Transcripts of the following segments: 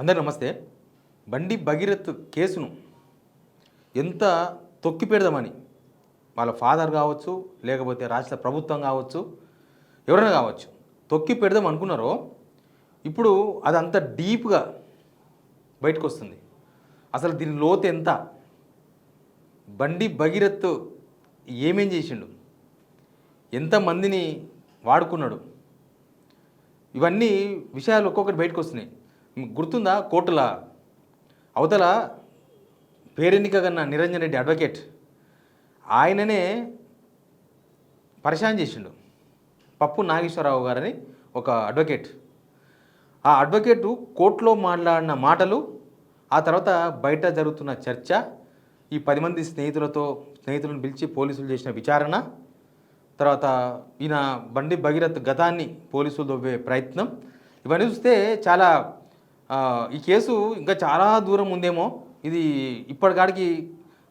అందరూ నమస్తే. బండి భగీరథ్ కేసును ఎంత తొక్కి పెడదామని వాళ్ళ ఫాదర్ కావచ్చు, లేకపోతే రాష్ట్ర ప్రభుత్వం కావచ్చు, ఎవరైనా కావచ్చు, తొక్కి పెడదాం అనుకున్నారో ఇప్పుడు అది అంత డీప్గా బయటకు వస్తుంది. అసలు దీని లోతు ఎంత, బండి భగీరథ్ ఏమేం చేసిండు, ఎంతమందిని వాడుకున్నాడు, ఇవన్నీ విషయాలు ఒక్కొక్కటి బయటకు వస్తున్నాయి. గుర్తుందా, కోర్టుల అవతల పేరెన్నిక కన్నా నిరంజన్ రెడ్డి అడ్వకేట్ ఆయననే పరిశాన్ చేసిండు. పప్పు నాగేశ్వరరావు గారని ఒక అడ్వకేట్. ఆ అడ్వకేటు కోర్టులో మాట్లాడిన మాటలు, ఆ తర్వాత బయట జరుగుతున్న చర్చ, ఈ 10 మంది స్నేహితులను పిలిచి పోలీసులు చేసిన విచారణ, తర్వాత ఈయన బండి భగీరథ్ గతాన్ని పోలీసులు దొబ్బే ప్రయత్నం, ఇవన్నీ చూస్తే చాలా ఈ కేసు ఇంకా చాలా దూరం ఉందేమో. ఇది ఇప్పటికాడికి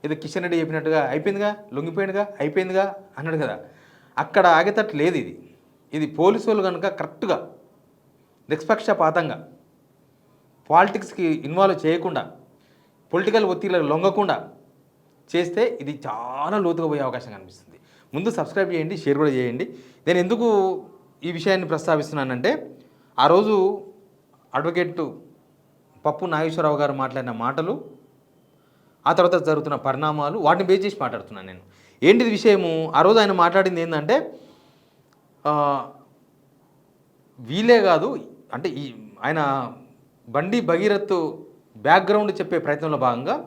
ఏదో కిషన్ రెడ్డి చెప్పినట్టుగా అయిపోయిందిగా, లొంగిపోయిందిగా, అయిపోయిందిగా అన్నాడు కదా, అక్కడ ఆగేటట్టు లేదు. ఇది పోలీసు వాళ్ళు కనుక కరెక్ట్గా నిష్పక్షపాతంగా పాలిటిక్స్కి ఇన్వాల్వ్ చేయకుండా, పొలిటికల్ ఒత్తిళ్ళకు లొంగకుండా చేస్తే ఇది చాలా లోతుగా పోయే అవకాశం కనిపిస్తుంది. ముందు సబ్స్క్రైబ్ చేయండి, షేర్ కూడా చేయండి. నేను ఎందుకు ఈ విషయాన్ని ప్రస్తావిస్తున్నానంటే, ఆ రోజు అడ్వకేట్ పప్పు నాగేశ్వరరావు గారు మాట్లాడిన మాటలు, ఆ తర్వాత జరుగుతున్న పరిణామాలు, వాటిని బేస్ చేసి మాట్లాడుతున్నాను నేను. ఏంటిది విషయము, ఆ రోజు ఆయన మాట్లాడింది ఏంటంటే, వీలే కాదు అంటే ఆయన బండి భగీరథ్ బ్యాక్గ్రౌండ్ చెప్పే ప్రయత్నంలో భాగంగా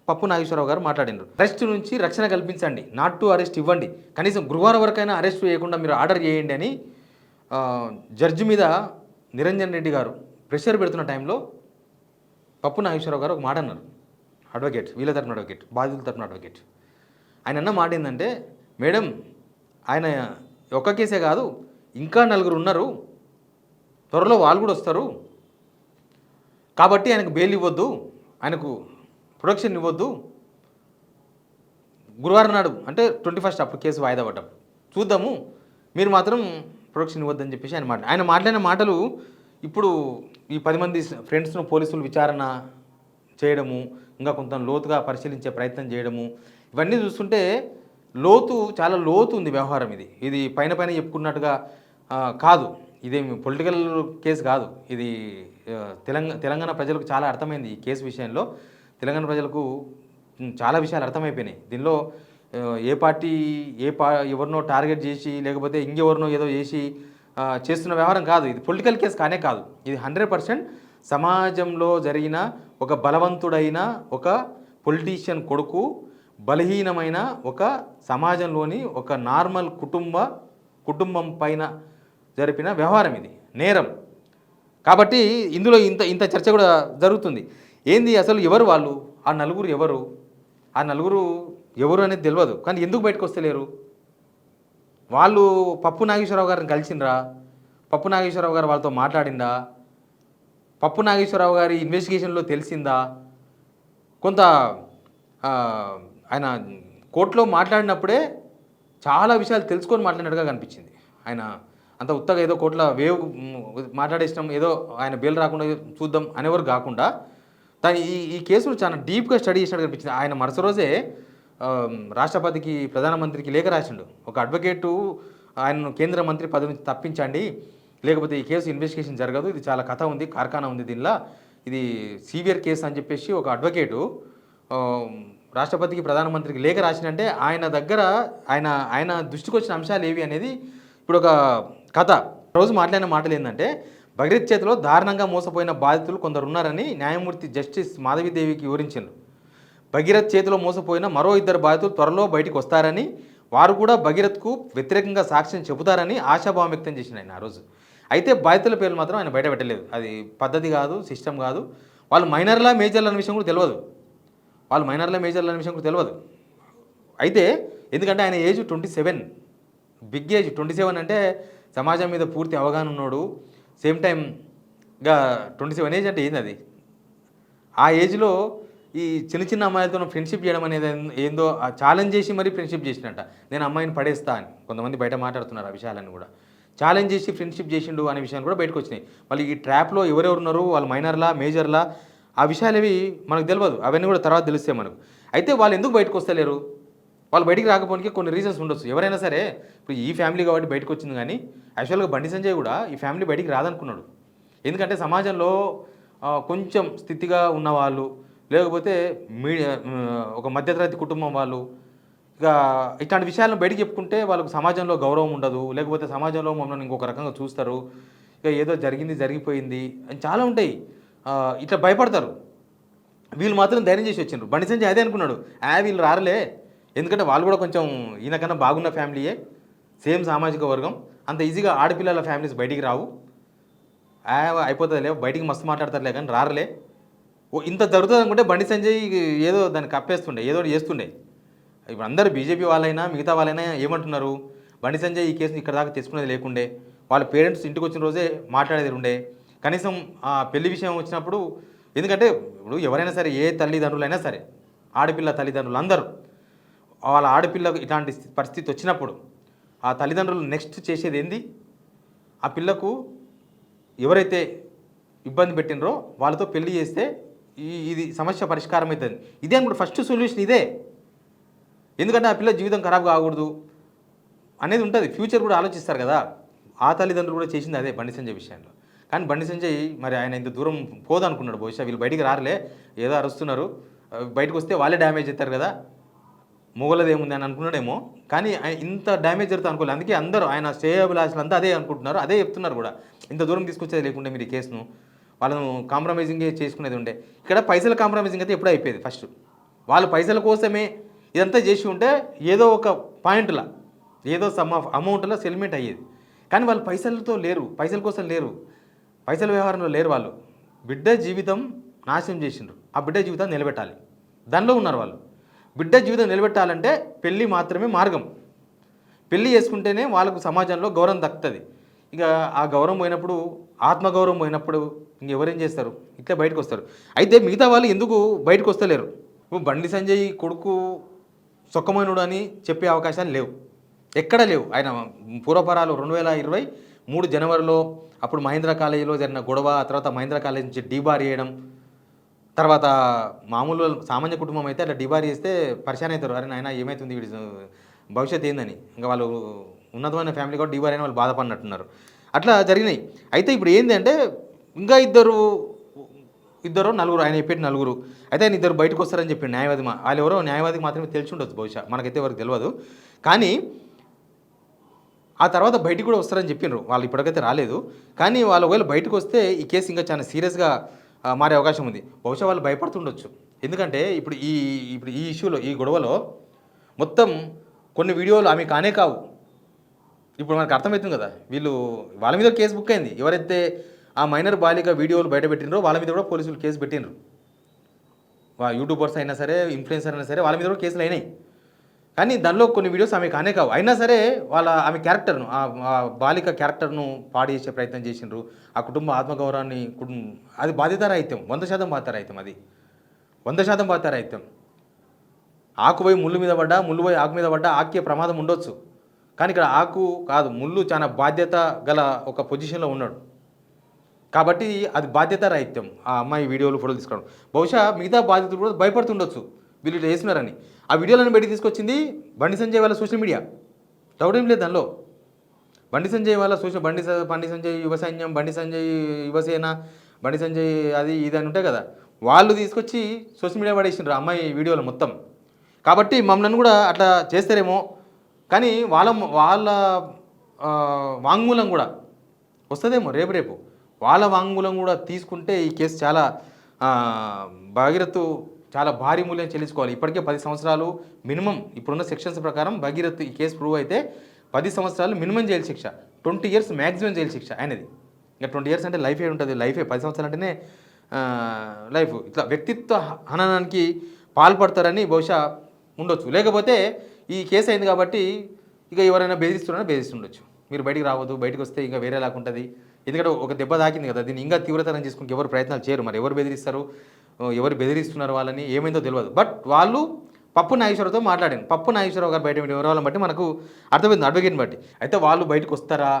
పప్పు నాగేశ్వరరావు గారు మాట్లాడినారు. అరెస్ట్ నుంచి రక్షణ కల్పించండి, నాట్ టు అరెస్ట్ ఇవ్వండి, కనీసం గురువారం వరకైనా అరెస్ట్ చేయకుండా మీరు ఆర్డర్ చేయండి అని జడ్జి మీద నిరంజన్ రెడ్డి గారు ప్రెషర్ పెడుతున్న టైంలో పప్పు నాగేశ్వరరావు గారు ఒక మాట అన్నారు. అడ్వకేట్, వీళ్ళ తరపున అడ్వకేట్, బాధితుల తరపున అడ్వకేట్. ఆయన అన్న మాట ఏంటంటే, మేడం ఆయన ఒక్క కేసే కాదు, ఇంకా 4 ఉన్నారు, త్వరలో వాళ్ళు కూడా వస్తారు, కాబట్టి ఆయనకు బెయిల్ ఇవ్వద్దు, ఆయనకు ప్రొటెక్షన్ ఇవ్వద్దు, గురువారం నాడు అంటే 21st అప్పుడు కేసు వాయిదా పడ్డప్పుడు చూద్దాము, మీరు మాత్రం ప్రొటెక్షన్ ఇవ్వద్దని చెప్పేసి ఆయన మాట్లాడిన మాటలు ఇప్పుడు ఈ 10 మంది ఫ్రెండ్స్ను పోలీసులు విచారణ చేయడము, ఇంకా కొంత లోతుగా పరిశీలించే ప్రయత్నం చేయడము, ఇవన్నీ చూస్తుంటే చాలా లోతు ఉంది వ్యవహారం. ఇది పైన చెప్పుకున్నట్టుగా కాదు, ఇదేమి పొలిటికల్ కేసు కాదు. ఇది తెలంగాణ ప్రజలకు చాలా అర్థమైంది. ఈ కేసు విషయంలో తెలంగాణ ప్రజలకు చాలా విషయాలు అర్థమైపోయినాయి. దీనిలో ఏ పార్టీ ఎవరినో టార్గెట్ చేసి, లేకపోతే ఇంకెవరినో ఏదో చేసి చేస్తున్న వ్యవహారం కాదు. ఇది పొలిటికల్ కేసు కానే కాదు. ఇది 100% సమాజంలో జరిగిన ఒక బలవంతుడైన ఒక పొలిటీషియన్ కొడుకు, బలహీనమైన ఒక సమాజంలోని ఒక నార్మల్ కుటుంబం పైన జరిపిన వ్యవహారం. ఇది నేరం కాబట్టి ఇందులో ఇంత చర్చ కూడా జరుగుతుంది. ఏంది అసలు ఎవరు వాళ్ళు, ఆ నలుగురు ఎవరు అనేది తెలియదు. కానీ ఎందుకు బయటకు వస్తలేరు? వాళ్ళు పప్పు నాగేశ్వరరావు గారిని కలిసిండ్రా? పప్పు నాగేశ్వరరావు గారు వాళ్ళతో మాట్లాడిందా? పప్పు నాగేశ్వరరావు గారి ఇన్వెస్టిగేషన్లో తెలిసిందా? కొంత ఆయన కోర్టులో మాట్లాడినప్పుడే చాలా విషయాలు తెలుసుకొని మాట్లాడినట్టుగా కనిపించింది. ఆయన అంత ఉత్తగా ఏదో కోర్టులో మాట్లాడేసినాం, ఏదో ఆయన బెయిల్ రాకుండా చూద్దాం అనేవారు కాకుండా ఈ కేసును చాలా డీప్గా స్టడీ చేసినట్టు కనిపించింది. ఆయన మరుస రోజే రాష్ట్రపతికి, ప్రధానమంత్రికి లేఖ రాసిండు. ఒక అడ్వకేటు ఆయనను కేంద్ర మంత్రి పదవి నుంచి తప్పించండి, లేకపోతే ఈ కేసు ఇన్వెస్టిగేషన్ జరగదు, ఇది చాలా కథ ఉంది, కార్ఖానా ఉంది దీనిలో, ఇది సీవియర్ కేసు అని చెప్పేసి ఒక అడ్వకేటు రాష్ట్రపతికి, ప్రధానమంత్రికి లేఖ రాసినంటే ఆయన దగ్గర ఆయన దృష్టికి వచ్చిన అంశాలు ఏవి అనేది ఇప్పుడు ఒక కథ. రోజు మాట్లాడిన మాటలు ఏంటంటే, భగీరథ్ చేతిలో దారుణంగా మోసపోయిన బాధితులు కొందరు ఉన్నారని న్యాయమూర్తి జస్టిస్ మాధవీదేవికి వివరించారు. భగీరథ్ చేతిలో మోసపోయిన మరో 2 బాధితులు త్వరలో బయటికి వస్తారని, వారు కూడా భగీరథ్కు వ్యతిరేకంగా సాక్ష్యం చెబుతారని ఆశాభావం వ్యక్తం చేసిన ఆయన ఆ రోజు. అయితే బాధితుల పేర్లు మాత్రం ఆయన బయట పెట్టలేదు. అది పద్ధతి కాదు, సిస్టమ్ కాదు. వాళ్ళు మైనర్లా మేజర్ల అనే విషయం కూడా తెలియదు. అయితే ఎందుకంటే ఆయన ఏజ్ 27, బిగ్ ఏజ్ 27 అంటే సమాజం మీద పూర్తి అవగాహన ఉన్నాడు. సేమ్ టైమ్గా 27 ఏజ్ అంటే ఏంది అది? ఆ ఏజ్లో ఈ చిన్న అమ్మాయిలతో ఫ్రెండ్షిప్ చేయడం అనేది ఏందో ఛాలెంజ్ చేసి మరీ ఫ్రెండ్షిప్ చేసినట్ట. నేను అమ్మాయిని పడేస్తా అని కొంతమంది బయట మాట్లాడుతున్నారు ఆ విషయాలన్నీ కూడా. ఛాలెంజ్ చేసి ఫ్రెండ్షిప్ చేసిండు అనే విషయాలు కూడా బయటకు వచ్చినాయి. మళ్ళీ ఈ ట్రాప్లో ఎవరెవరు ఉన్నారు, వాళ్ళు మైనర్లా మేజర్లా ఆ విషయాలు అవి మనకు తెలియదు, అవన్నీ కూడా తర్వాత తెలుస్తాయి మనకు. అయితే వాళ్ళు ఎందుకు బయటకు వస్తలేరు, వాళ్ళు బయటికి రాకపోవడానికి కొన్ని రీజన్స్ ఉండొచ్చు. ఎవరైనా సరే ఇప్పుడు ఈ ఫ్యామిలీ కాబట్టి బయటకు వచ్చింది, కానీ యాక్చువల్గా బండి సంజయ్ కూడా ఈ ఫ్యామిలీ బయటికి రాదనుకున్నాడు. ఎందుకంటే సమాజంలో కొంచెం స్థితిగా ఉన్నవాళ్ళు, లేకపోతే మీడియా ఒక మధ్యతరగతి కుటుంబం వాళ్ళు, ఇక ఇట్లాంటి విషయాలను బయటికి చెప్పుకుంటే వాళ్ళకు సమాజంలో గౌరవం ఉండదు, లేకపోతే సమాజంలో మమ్మల్ని ఇంకొక రకంగా చూస్తారు, ఇక ఏదో జరిగిపోయింది అని చాలా ఉంటాయి, ఇట్లా భయపడతారు. వీళ్ళు మాత్రం ధైర్యం చేసి వచ్చిండ్రు. బండి సంజయ్ అదే అనుకున్నాడు, వీళ్ళు రారలే, ఎందుకంటే వాళ్ళు కూడా కొంచెం ఈయనకన్నా బాగున్న ఫ్యామిలీయే, సేమ్ సామాజిక వర్గం, అంత ఈజీగా ఆడపిల్లల ఫ్యామిలీస్ బయటికి రావు, అయిపోతుందిలే, బయటికి మస్తు మాట్లాడతారులే కానీ రారలే, ఇంత జరుగుతుంది అనుకుంటే బండి సంజయ్ ఏదో దాన్ని కప్పేస్తుండే, ఏదో చేస్తుండే. ఇప్పుడు అందరూ బీజేపీ వాళ్ళైనా మిగతా వాళ్ళైనా ఏమంటున్నారు, బండి సంజయ్ ఈ కేసుని ఇక్కడ దాకా తెచ్చుకునేది లేకుండే, వాళ్ళ పేరెంట్స్ ఇంటికి వచ్చిన రోజే మాట్లాడేది ఉండే, కనీసం పెళ్లి విషయం వచ్చినప్పుడు, ఎందుకంటే ఇప్పుడు ఎవరైనా సరే ఏ తల్లిదండ్రులైనా సరే, ఆడపిల్ల తల్లిదండ్రులు అందరూ వాళ్ళ ఆడపిల్లకు ఇట్లాంటి పరిస్థితి వచ్చినప్పుడు ఆ తల్లిదండ్రులు నెక్స్ట్ చేసేది ఏంది, ఆ పిల్లకు ఎవరైతే ఇబ్బంది పెట్టినరో వాళ్ళతో పెళ్లి చేస్తే ఇది సమస్య పరిష్కారం అవుతుంది. ఇదే అనుకుంటే ఫస్ట్ సొల్యూషన్ ఇదే. ఎందుకంటే ఆ పిల్ల జీవితం ఖరాబ్ కాకూడదు అనేది ఉంటుంది, ఫ్యూచర్ కూడా ఆలోచిస్తారు కదా. ఆ తల్లిదండ్రులు కూడా చేసింది అదే బండి సంజయ్ విషయంలో. కానీ బండి సంజయ్ మరి ఆయన ఇంత దూరం పోదనుకున్నాడు, బహుశా వీళ్ళు బయటికి రారలే, ఏదో అరుస్తున్నారు, బయటకు వస్తే వాళ్ళే డ్యామేజ్ అవుతారు కదా, మొగలది ఏముంది అని అనుకున్నాడేమో. కానీ ఇంత డ్యామేజ్ జరుగుతుంది అనుకోలేదు. అందుకే అందరూ ఆయన శ్రేయోభిలాషులు అంతా అదే అనుకుంటున్నారు, అదే చెప్తున్నారు కూడా, ఇంత దూరం తీసుకొచ్చేది లేకుంటే మీరు ఈ కేసును వాళ్ళను కాంప్రమైజింగ్ చేసుకునేది ఉండే. ఇక్కడ పైసల కాంప్రమైజింగ్ అయితే ఎప్పుడూ అయిపోయేది. ఫస్ట్ వాళ్ళు పైసల కోసమే ఇదంతా చేసి ఉంటే ఏదో ఒక పాయింట్లో ఏదో సమ్ ఆఫ్ అమౌంట్లో సెటిల్మెంట్ అయ్యేది. కానీ వాళ్ళు పైసలతో లేరు, పైసల కోసం లేరు, పైసల వ్యవహారంలో లేరు. వాళ్ళు బిడ్డ జీవితం నాశనం చేసిండ్రు, ఆ బిడ్డ జీవితాన్ని నిలబెట్టాలి, దానిలో ఉన్నారు వాళ్ళు. బిడ్డ జీవితం నిలబెట్టాలంటే పెళ్ళి మాత్రమే మార్గం. పెళ్ళి చేసుకుంటేనే వాళ్ళకు సమాజంలో గౌరవం దక్కుతుంది. ఇక ఆ గౌరవం పోయినప్పుడు, ఆత్మగౌరవం పోయినప్పుడు ఇంకెవరేం చేస్తారు, ఇట్లా బయటకు వస్తారు. అయితే మిగతా వాళ్ళు ఎందుకు బయటకు వస్తలేరు? బండి సంజయ్ కొడుకు సొక్కమైనడు అని చెప్పే అవకాశాలు లేవు, ఎక్కడా లేవు. ఆయన పూర్వపరాలు 2023 జనవరిలో అప్పుడు మహేంద్ర కాలేజీలో జరిగిన గొడవ, ఆ తర్వాత మహేంద్ర కాలేజీ నుంచి డీబార్ చేయడం, తర్వాత మామూలు సామాన్య కుటుంబం అయితే అట్లా డిబార్ చేస్తే పరిశాన్ అవుతారు, అరే నాయన ఏమవుతుంది వీడి భవిష్యత్తు ఏందని. ఇంకా వాళ్ళు ఉన్నతమైన ఫ్యామిలీ కూడా డిబార్ అయిన వాళ్ళు బాధపడినట్టున్నారు. అట్లా జరిగినాయి. అయితే ఇప్పుడు ఏంది అంటే ఇంకా ఇద్దరు నలుగురు, ఆయన చెప్పేటి నలుగురు, అయితే ఆయన ఇద్దరు బయటకు వస్తారని చెప్పి న్యాయవాది, వాళ్ళు ఎవరో న్యాయవాదికి మాత్రమే తెలిసి ఉండొచ్చు బహుశా, మనకైతే ఎవరికి తెలియదు. కానీ ఆ తర్వాత బయటికి కూడా వస్తారని చెప్పినారు, వాళ్ళు ఇప్పటికైతే రాలేదు. కానీ వాళ్ళు ఒకవేళ బయటకు వస్తే ఈ కేసు ఇంకా చాలా సీరియస్గా మారే అవకాశం ఉంది. బహుశా వాళ్ళు భయపడుతుండొచ్చు. ఎందుకంటే ఇప్పుడు ఈ ఇష్యూలో, ఈ గొడవలో మొత్తం కొన్ని వీడియోలు ఆమె కానే కావు. ఇప్పుడు మనకు అర్థమవుతుంది కదా, వాళ్ళ మీద కేసు బుక్ అయింది. ఎవరైతే ఆ మైనర్ బాలిక వీడియోలు బయట పెట్టినరో వాళ్ళ మీద కూడా పోలీసులు కేసు పెట్టినరు. యూట్యూబర్స్ అయినా సరే, ఇన్ఫ్లుయెన్సర్ అయినా సరే, వాళ్ళ మీద కూడా కేసులు అయినాయి. కానీ దానిలో కొన్ని వీడియోస్ ఆమె కానే కావు. అయినా సరే ఆమె క్యారెక్టర్ను, ఆ బాలిక క్యారెక్టర్ను పాడు చేసే ప్రయత్నం చేసిండ్రు. ఆ కుటుంబ ఆత్మగౌరవాన్ని, అది బాధ్యతారాహిత్యం, 100% బాధ్యతారాహిత్యం, అది 100% బాధ్యతారాహిత్యం. ఆకు పోయి ముళ్ళు మీద పడ్డా, ముళ్ళు పోయి ఆకు మీద పడ్డా ఆకే ప్రమాదం ఉండొచ్చు. కానీ ఇక్కడ ఆకు కాదు, ముళ్ళు చాలా బాధ్యత గల ఒక పొజిషన్లో ఉన్నాడు కాబట్టి అది బాధ్యతారాహిత్యం. ఆ అమ్మాయి వీడియోలు, ఫోటోలు తీసుకోవడం. బహుశా మిగతా బాధ్యతలు కూడా భయపడుతుండొచ్చు వీళ్ళు చేస్తున్నారని. ఆ వీడియోలను బయటికి తీసుకొచ్చింది బండి సంజయ్ వాళ్ళ సోషల్ మీడియా, డౌట్ ఏం లేదు దానిలో. బండి సంజయ్ వాళ్ళ బండి సంజయ్ యువ సైన్యం, బండి సంజయ్ యువసేన, బండి సంజయ్ అది ఇది అని ఉంటాయి కదా, వాళ్ళు తీసుకొచ్చి సోషల్ మీడియా పడేసిండ్రు అమ్మాయి వీడియోలు మొత్తం. కాబట్టి మమ్మల్ని కూడా అట్లా చేస్తారేమో, కానీ వాళ్ళ వాంగ్మూలం కూడా వస్తుందేమో రేపు వాళ్ళ వాంగ్మూలం కూడా తీసుకుంటే ఈ కేసు చాలా భగీరథ్ చాలా భారీ మూల్యం చెల్లించుకోవాలి. ఇప్పటికే 10 సంవత్సరాలు మినిమం, ఇప్పుడున్న సెక్షన్స్ ప్రకారం భగీరథ్ ఈ కేసు ప్రూవ్ అయితే 10 సంవత్సరాలు మినిమం జైలు శిక్ష, 20 years మ్యాక్సిమం జైలు శిక్ష ఆయనది. ఇంకా 20 years అంటే లైఫే ఉంటుంది, లైఫే. 10 సంవత్సరాలు అంటేనే లైఫ్. ఇట్లా వ్యక్తిత్వ హననానికి పాల్పడతారని బహుశా ఉండొచ్చు. లేకపోతే ఈ కేసు అయింది కాబట్టి ఇక ఎవరైనా బెదిరిస్తుండొచ్చు, మీరు బయటికి రావద్దు, బయటకు వస్తే ఇంకా వేరే లాగుంటుంది. ఎందుకంటే ఒక దెబ్బ తాకింది కదా, దీన్ని ఇంకా తీవ్రతరం చేసుకుని ఎవరు ప్రయత్నాలు చేయరు. మరి ఎవరు బెదిరిస్తారు, ఎవరు బెదిరిస్తున్నారు వాళ్ళని ఏమైందో తెలియదు. బట్ వాళ్ళు పప్పు నాగేశ్వరరావుతో మాట్లాడాను. పప్పు నాగేశ్వరరావు గారు బయట వివరాలను బట్టి మనకు అర్థమైంది, అడ్వకేట్ని బట్టి. అయితే వాళ్ళు బయటకు వస్తారా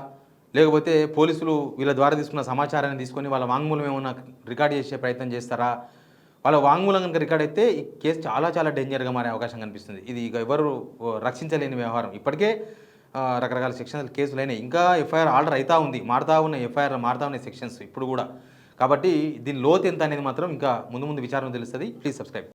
లేకపోతే పోలీసులు వీళ్ళ ద్వారా తీసుకున్న సమాచారాన్ని తీసుకొని వాళ్ళ వాంగ్మూలం ఏమైనా రికార్డ్ చేసే ప్రయత్నం చేస్తారా? వాళ్ళ వాంగ్మూలం కనుక రికార్డ్ అయితే ఈ కేసు చాలా చాలా డేంజర్గా మారే అవకాశం కనిపిస్తుంది. ఇది ఇక ఎవరు రక్షించలేని వ్యవహారం. ఇప్పటికే రకరకాల సెక్షన్లు కేసులైనాయి. ఇంకా ఎఫ్ఐఆర్ ఆర్డర్ అవుతా ఉంది, మారుతూ ఉన్నాయి, ఎఫ్ఐఆర్ మారుతూ ఉన్నాయి సెక్షన్స్ ఇప్పుడు కూడా. కాబట్టి దీని లోతు ఎంత అనేది మాత్రం ఇంకా ముందు ముందు విచారణ తెలుస్తుంది. Please subscribe.